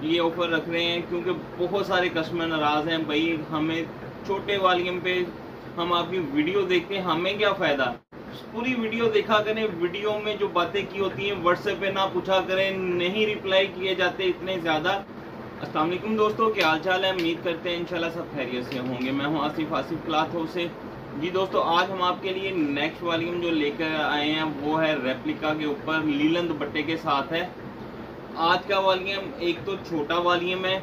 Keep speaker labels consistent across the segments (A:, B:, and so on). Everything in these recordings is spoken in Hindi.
A: ये ऑफर रख रहे हैं क्योंकि बहुत सारे कस्टमर नाराज हैं भाई, हमें छोटे वॉल्यूम पे हम आपकी वीडियो देखते हैं, हमें क्या फायदा। पूरी वीडियो देखा करें, वीडियो में जो बातें की होती हैं व्हाट्सएप पे ना पूछा करें, नहीं रिप्लाई किए जाते इतने ज्यादा। अस्सलाम वालेकुम दोस्तों, क्या हाल चाल है? उम्मीद करते हैं इंशाल्लाह सब खैरियत से होंगे। मैं हूं आसिफ क्लॉथ हाउस से। जी दोस्तों, आज हम आपके लिए नेक्स्ट वॉल्यूम जो लेकर आए हैं वो है रेप्लिका के ऊपर लीलन दुपट्टे के साथ है। आज का वॉल्यूम एक तो छोटा वॉल्यूम है,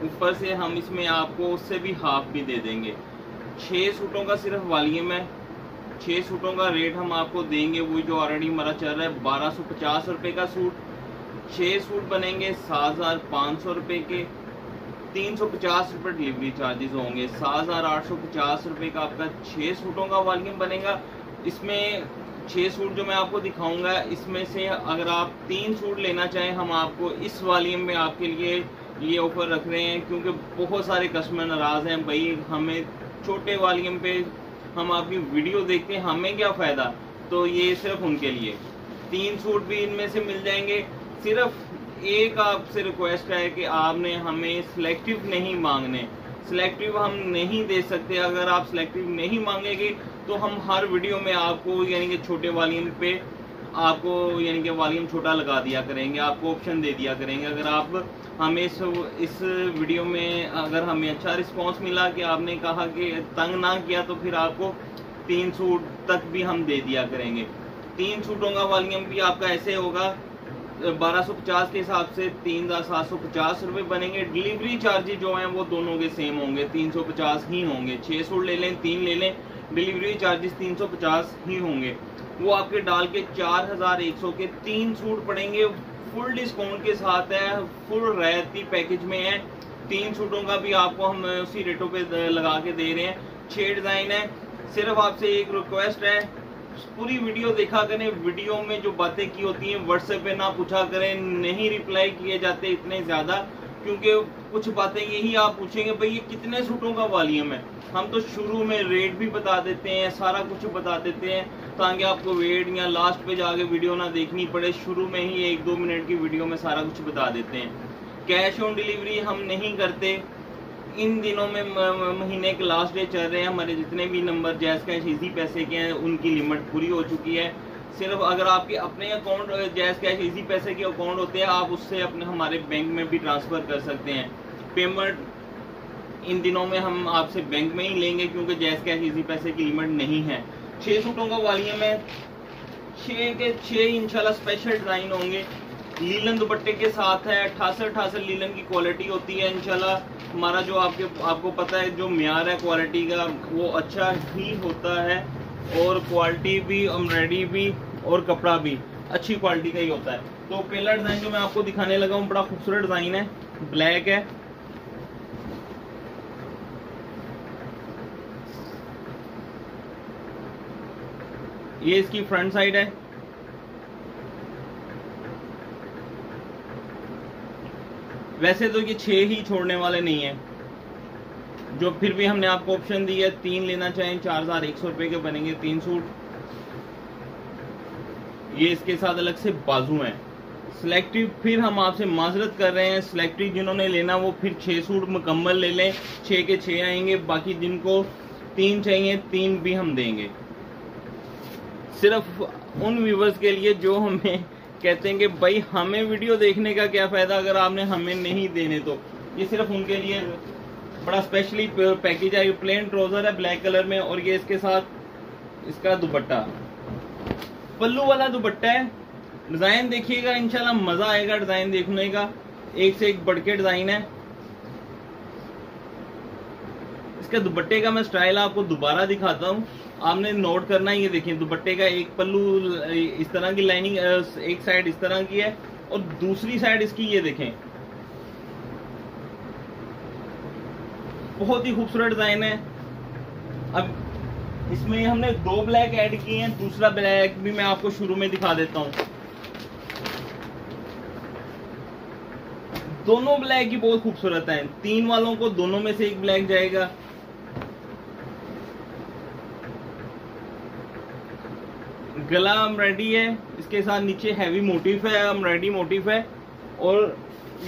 A: ऊपर से हम इसमें आपको उससे भी हाफ भी दे देंगे। 6 सूटों का सिर्फ वॉल्यूम है। 6 सूटों का रेट हम आपको देंगे वही जो ऑलरेडी हमारा चल रहा है, 1250 रुपये का सूट। 6 सूट बनेंगे 7500 रुपये के। 350 रुपये डिलीवरी चार्जेस होंगे। 7850 रुपये का आपका 6 सूटों का वॉल्यूम बनेगा। इसमें 6 सूट जो मैं आपको दिखाऊंगा, इसमें से अगर आप 3 सूट लेना चाहें, हम आपको इस वॉल्यूम में आपके लिए ये ऑफर रख रहे हैं क्योंकि बहुत सारे कस्टमर नाराज हैं भाई, हमें छोटे वॉल्यूम पे हम आपकी वीडियो देखते हैं, हमें क्या फायदा। तो ये सिर्फ उनके लिए 3 सूट भी इनमें से मिल जाएंगे। सिर्फ एक आपसे रिक्वेस्ट है कि आपने हमें सिलेक्टिव नहीं मांगने, सिलेक्टिव हम नहीं दे सकते। अगर आप सिलेक्टिव नहीं मांगेंगे तो हम हर वीडियो में आपको यानी कि छोटे वॉल्यूम पे आपको यानी कि वॉल्यूम छोटा लगा दिया करेंगे, आपको ऑप्शन दे दिया करेंगे। अगर आप हमें इस वीडियो में अगर हमें अच्छा रिस्पांस मिला कि आपने कहा कि तंग ना किया, तो फिर आपको 3 सूट तक भी हम दे दिया करेंगे। 3 सूटों का वॉल्यूम भी आपका ऐसे होगा 1250 के हिसाब से 3750 रुपये बनेंगे। डिलीवरी चार्जेस जो हैं वो दोनों के सेम होंगे, 350 ही होंगे। 6 सूट ले लें, 3 ले लें, डिलीवरी चार्जेस 350 ही होंगे। वो आपके डाल के 4100 के 3 सूट पड़ेंगे। फुल डिस्काउंट के साथ है, फुल रियायती पैकेज में है। 3 सूटों का भी आपको हम उसी रेटों पे लगा के दे रहे हैं। 6 डिजाइन है। सिर्फ आपसे एक रिक्वेस्ट है, पूरी वीडियो देखा करें, वीडियो में जो बातें की होती हैं व्हाट्सएप पे ना पूछा करें, नहीं रिप्लाई किए जाते इतने ज्यादा, क्योंकि कुछ बातें यही आप पूछेंगे भाई ये कितने सूटों का वॉल्यूम है। हम तो शुरू में रेट भी बता देते हैं, सारा कुछ बता देते हैं ताकि आपको वेट या लास्ट पे जाके वीडियो ना देखनी पड़े। शुरू में ही 1-2 मिनट की वीडियो में सारा कुछ बता देते हैं। कैश ऑन डिलीवरी हम नहीं करते। इन दिनों में महीने के लास्ट डे चल रहे हैं, हमारे जितने भी नंबर जैज कैश इजी पैसे के हैं उनकी लिमिट पूरी हो चुकी है। सिर्फ अगर आपके अपने अकाउंट जैज कैश इजी पैसे के अकाउंट होते हैं, आप उससे अपने हमारे बैंक में भी ट्रांसफर कर सकते हैं। पेमेंट इन दिनों में हम आपसे बैंक में ही लेंगे क्योंकि जैज कैश इजी पैसे की लिमिट नहीं है। 6 सूटों का वॉल्यूम है। 6 के 6 इंशाल्लाह स्पेशल डिजाइन होंगे। लीलन दुपट्टे के साथ है। 88 लीलन की क्वालिटी होती है इंशाल्लाह। हमारा जो आपको पता है जो म्यार है क्वालिटी का वो अच्छा ही होता है, और क्वालिटी भी, एम्ब्रॉयडरी भी और कपड़ा भी अच्छी क्वालिटी का ही होता है। तो पहला डिजाइन जो मैं आपको दिखाने लगा हूँ बड़ा खूबसूरत डिजाइन है, ब्लैक है। ये इसकी फ्रंट साइड है। वैसे तो ये 6 ही छोड़ने वाले नहीं है, जो फिर भी हमने आपको ऑप्शन दी है 3 लेना चाहें 4100 रुपए के बनेंगे 3 सूट। ये इसके साथ अलग से बाजू हैं। सिलेक्टिव फिर हम आपसे माजरत कर रहे हैं, सिलेक्टिव जिन्होंने लेना वो फिर 6 सूट मुकम्मल ले लें, 6 के 6 आएंगे। बाकी जिनको 3 चाहिए 3 भी हम देंगे। सिर्फ उन व्यूवर्स के लिए जो हमें कहते हैं कि भाई हमें वीडियो देखने का क्या फायदा अगर आपने हमें नहीं देने, तो ये सिर्फ उनके लिए बड़ा स्पेशली पैकेज है। प्लेन ट्राउजर है ब्लैक कलर में, और ये इसके साथ इसका दुपट्टा पल्लू वाला दुपट्टा है। डिजाइन देखिएगा, इंशाल्लाह मजा आएगा डिजाइन देखने का, एक से एक बढ़ के डिजाइन है। इसके दुपट्टे का मैं स्टाइल आपको दोबारा दिखाता हूँ, आपने नोट करना है। ये देखिए दुपट्टे का एक पल्लू इस तरह की लाइनिंग, एक साइड इस तरह की है और दूसरी साइड इसकी ये देखें, बहुत ही खूबसूरत डिजाइन है। अब इसमें हमने 2 ब्लैक ऐड किए हैं, दूसरा ब्लैक भी मैं आपको शुरू में दिखा देता हूँ। दोनों ब्लैक ही बहुत खूबसूरत हैं। 3 वालों को दोनों में से एक ब्लैक जाएगा। गला एम्ब्रॉयडरी है, इसके साथ नीचे हैवी मोटिफ है, एम्ब्रॉयडरी मोटिफ है, और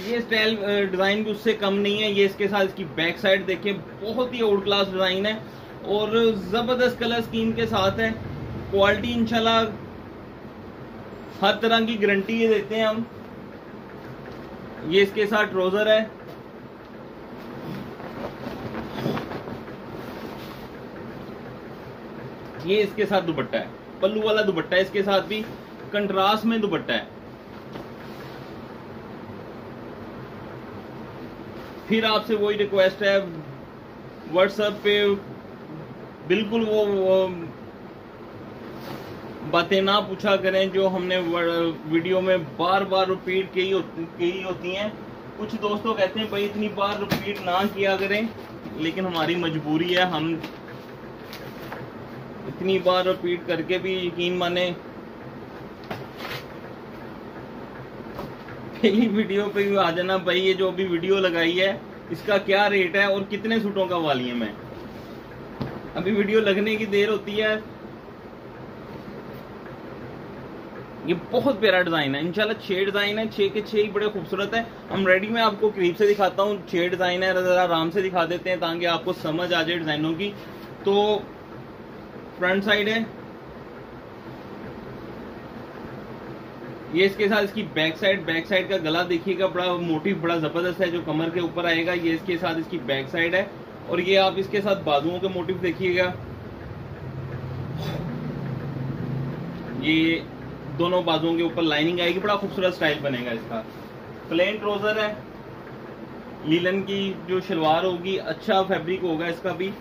A: ये स्टाइल डिजाइन भी उससे कम नहीं है। ये इसके साथ इसकी बैक साइड देखिए, बहुत ही आउट क्लास डिजाइन है और जबरदस्त कलर स्कीम के साथ है। क्वालिटी इंशाल्लाह हर तरह की गारंटी ये देते हैं हम। ये इसके साथ ट्राउजर है, ये इसके साथ दुपट्टा है, पल्लू वाला दुपट्टा है, इसके साथ भी कंट्रास्ट में दुपट्टा है। फिर आपसे वही रिक्वेस्ट है, व्हाट्सएप पे बिल्कुल वो बातें ना पूछा करें जो हमने वीडियो में बार बार रिपीट की होती हैं। कुछ दोस्तों कहते हैं भाई इतनी बार रिपीट ना किया करें, लेकिन हमारी मजबूरी है, हम इतनी बार रिपीट करके भी यकीन माने पहली वीडियो पे भी आ जाना भाई ये जो अभी वीडियो लगाई है इसका क्या रेट है और कितने सूटों का वॉल्यूम है। अभी वीडियो लगने की देर होती है। ये बहुत प्यारा डिजाइन है, इंशाल्लाह 6 डिजाइन है, 6 के 6 ही बड़े खूबसूरत है। हम रेडी में आपको करीब से दिखाता हूँ, 6 डिजाइन है, जरा आराम से दिखा देते हैं ताकि आपको समझ आ जाए डिजाइनों की। तो फ्रंट साइड है, ये इसके साथ इसकी बैक साइड का गला देखिएगा, बड़ा मोटिव बड़ा जबरदस्त है जो कमर के ऊपर आएगा। ये इसके साथ इसकी बैक साइड है और ये आप इसके साथ बाजुओं के मोटिव देखिएगा, ये दोनों बाजुओं के ऊपर लाइनिंग आएगी, बड़ा खूबसूरत स्टाइल बनेगा इसका। प्लेन ट्राउजर है, लीलन की जो शलवार होगी, अच्छा फैब्रिक होगा इसका भी।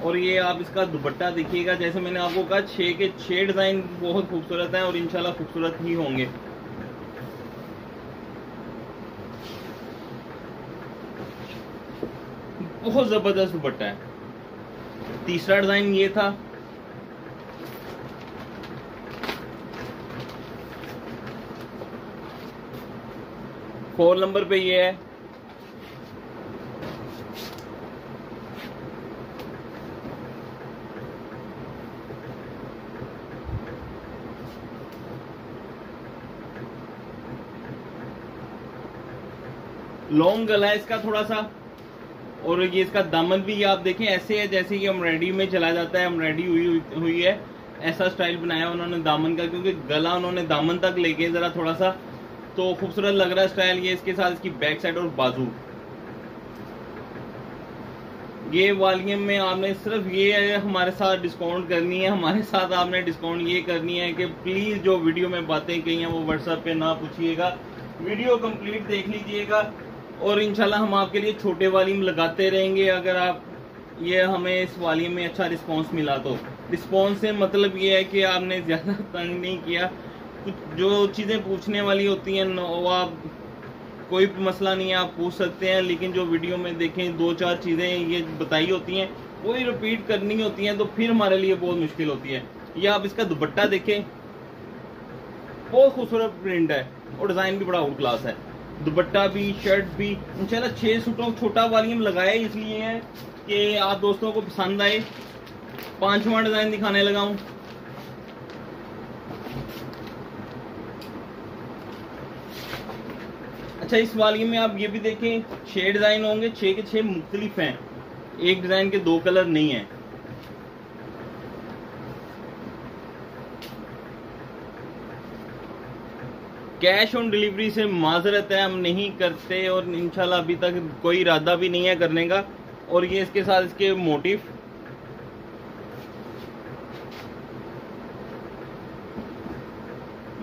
A: और ये आप इसका दुपट्टा देखिएगा, जैसे मैंने आपको कहा 6 के 6 डिजाइन बहुत खूबसूरत है और इंशाल्लाह खूबसूरत ही होंगे। बहुत जबरदस्त दुपट्टा है। तीसरा डिजाइन ये था, फोर नंबर पे ये है, लॉन्ग गला है इसका थोड़ा सा। और ये इसका दामन भी आप देखें ऐसे है जैसे कि एम्ब्रॉयडरी में चला जाता है, एम्ब्रॉयडरी हुई है, ऐसा स्टाइल बनाया उन्होंने दामन का, क्योंकि गला उन्होंने दामन तक लेके जरा थोड़ा सा तो खूबसूरत लग रहा है स्टाइल। ये इसके साथ इसकी बैक साइड और बाजू, ये वॉल्यूम में आपने सिर्फ ये हमारे साथ डिस्काउंट करनी है, हमारे साथ आपने डिस्काउंट ये करनी है कि प्लीज जो वीडियो में बातें कही हैं वो व्हाट्सएप पे ना पूछिएगा, वीडियो कंप्लीट देख लीजिएगा और इंशाल्लाह हम आपके लिए छोटे वॉल्यूम लगाते रहेंगे। अगर आप ये हमें इस वॉल्यूम में अच्छा रिस्पांस मिला तो, रिस्पांस से मतलब ये है कि आपने ज्यादा तंग नहीं किया, कुछ जो चीजें पूछने वाली होती हैं वो आप कोई मसला नहीं है, आप पूछ सकते हैं, लेकिन जो वीडियो में देखें 2-4 चीजें ये बताई होती हैं वही रिपीट करनी होती हैं तो फिर हमारे लिए बहुत मुश्किल होती है। ये आप इसका दुपट्टा देखें, बहुत खूबसूरत प्रिंट है और डिजाइन भी बड़ा आउट क्लास है, दुपट्टा भी शर्ट भी। इंशाल्लाह 6 सूटों छोटा वॉल्यूम लगाया इसलिए है कि आप दोस्तों को पसंद आए। 5वां डिजाइन दिखाने लगा हूं, अच्छा इस वॉल्यूम में आप ये भी देखें 6 डिजाइन होंगे, 6 के 6 मुख्तलिफ हैं, एक डिजाइन के 2 कलर नहीं है। कैश ऑन डिलीवरी से माजरत है, हम नहीं करते और इंशाल्लाह अभी तक कोई इरादा भी नहीं है करने का। और ये इसके साथ इसके मोटिव,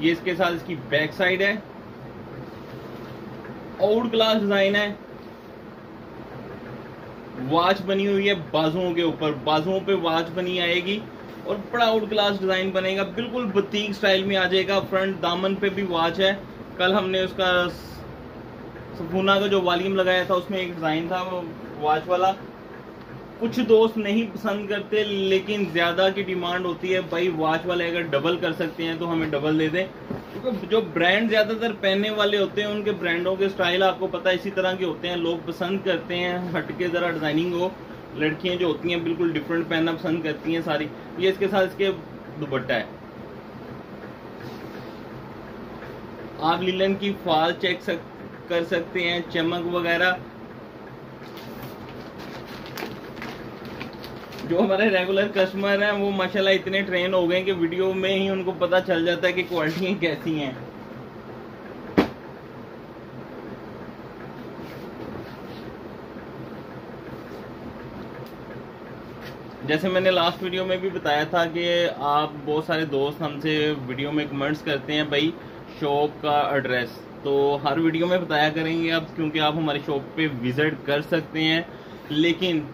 A: ये इसके साथ इसकी बैक साइड है, आउट क्लास डिजाइन है, वॉच बनी हुई है बाजुओं के ऊपर, बाजुओं पे वॉच बनी आएगी और बड़ा आउट क्लास डिजाइन बनेगा, बिल्कुल बुटीक स्टाइल में आ जाएगा। फ्रंट दामन पे भी वॉच है, कल हमने उसका सफूना का जो वॉल्यूम लगाया था उसमें एक डिजाइन था वो वॉच वाला। कुछ दोस्त नहीं पसंद करते लेकिन ज्यादा की डिमांड होती है भाई वॉच वाले अगर डबल कर सकते हैं तो हमें डबल दे दें, क्योंकि जो ब्रांड ज्यादातर पहनने वाले होते हैं उनके ब्रांडों के स्टाइल आपको पता है इसी तरह के होते हैं, लोग पसंद करते हैं हटके जरा डिजाइनिंग हो। लड़कियां जो होती हैं बिल्कुल डिफरेंट पहनना पसंद करती हैं सारी। ये इसके साथ इसके दुपट्टा है, आप लीलन की फाल कर सकते हैं, चमक वगैरह। जो हमारे रेगुलर कस्टमर हैं वो माशाल्लाह इतने ट्रेन हो गए कि वीडियो में ही उनको पता चल जाता है कि क्वालिटी कैसी हैं। जैसे मैंने लास्ट वीडियो में भी बताया था कि आप बहुत सारे दोस्त हमसे वीडियो में कमेंट्स करते हैं भाई शॉप का एड्रेस, तो हर वीडियो में बताया करेंगे अब, क्योंकि आप हमारी शॉप पे विजिट कर सकते हैं। लेकिन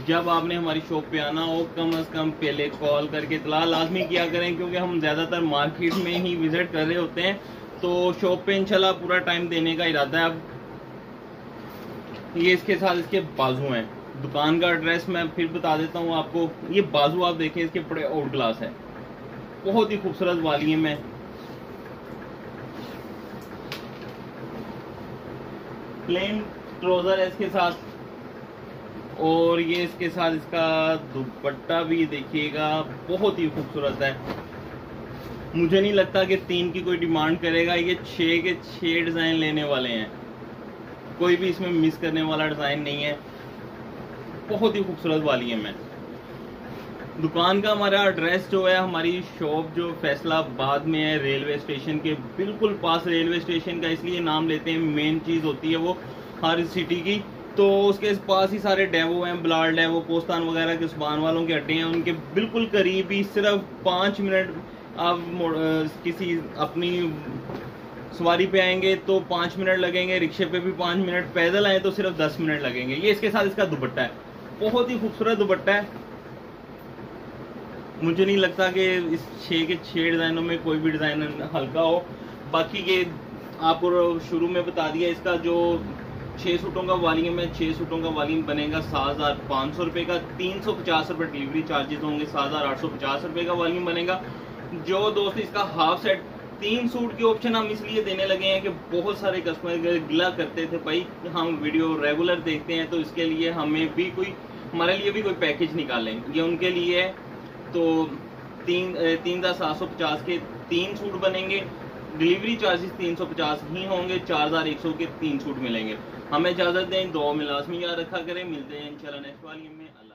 A: जब आपने हमारी शॉप पे आना हो कम से कम पहले कॉल करके इतला लाजमी किया करें, क्योंकि हम ज़्यादातर मार्केट में ही विजिट कर रहे होते हैं। तो शॉप पे इंशाल्लाह पूरा टाइम देने का इरादा है। अब ये इसके साथ इसके बाजू हैं। दुकान का एड्रेस मैं फिर बता देता हूँ आपको। ये बाजू आप देखें, इसके बड़े आउट ग्लास है, बहुत ही खूबसूरत वॉल्यूम है। प्लेन ट्राउजर है इसके साथ, और ये इसके साथ इसका दुपट्टा भी देखिएगा, बहुत ही खूबसूरत है। मुझे नहीं लगता कि 3 की कोई डिमांड करेगा। ये 6 के 6 डिजाइन लेने वाले हैं, कोई भी इसमें मिस करने वाला डिजाइन नहीं है। बहुत ही खूबसूरत वॉल्यूम है। दुकान का हमारा एड्रेस जो है, हमारी शॉप जो फैसलाबाद में है, रेलवे स्टेशन के बिल्कुल पास। रेलवे स्टेशन का इसलिए नाम लेते हैं, मेन चीज होती है वो हर सिटी की, तो उसके पास ही सारे डेवो हैं, ब्लाड डेवो, पोस्तान वगैरह के सुबान वालों के अड्डे हैं। उनके बिल्कुल करीब ही सिर्फ 5 मिनट आप किसी अपनी सवारी पे आएंगे तो 5 मिनट लगेंगे, रिक्शे पे भी 5 मिनट, पैदल आए तो सिर्फ 10 मिनट लगेंगे। ये इसके साथ इसका दुपट्टा है, बहुत ही खूबसूरत दुपट्टा है। मुझे नहीं लगता कि इस 6 के 6 डिजाइनों में कोई भी डिजाइन हल्का हो। बाकी ये आपको शुरू में बता दिया, इसका जो 6 सूटों का वॉल्यूम है, 6 सूटों का वॉल्यूम बनेगा 7,500 रुपये का। 350 रुपये डिलीवरी चार्जेस होंगे, 7,850 रुपये का वॉल्यूम बनेगा। जो दोस्त इसका हाफ सेट 3 सूट के ऑप्शन हम इसलिए देने लगे हैं कि बहुत सारे कस्टमर गिला करते थे भाई हम वीडियो रेगुलर देखते हैं, तो इसके लिए हमें भी कोई, हमारे लिए भी कोई पैकेज निकालें। ये उनके लिए है। तो 3,750 के 3 सूट बनेंगे, डिलीवरी चार्जेस 350 ही होंगे, 4,100 के 3 सूट मिलेंगे। हमें इजाजत दें, दुआ में लाजमी याद रखा करें। मिलते हैं इंशाल्लाह नेक्स्ट वॉल्यूम में। अल्लाह।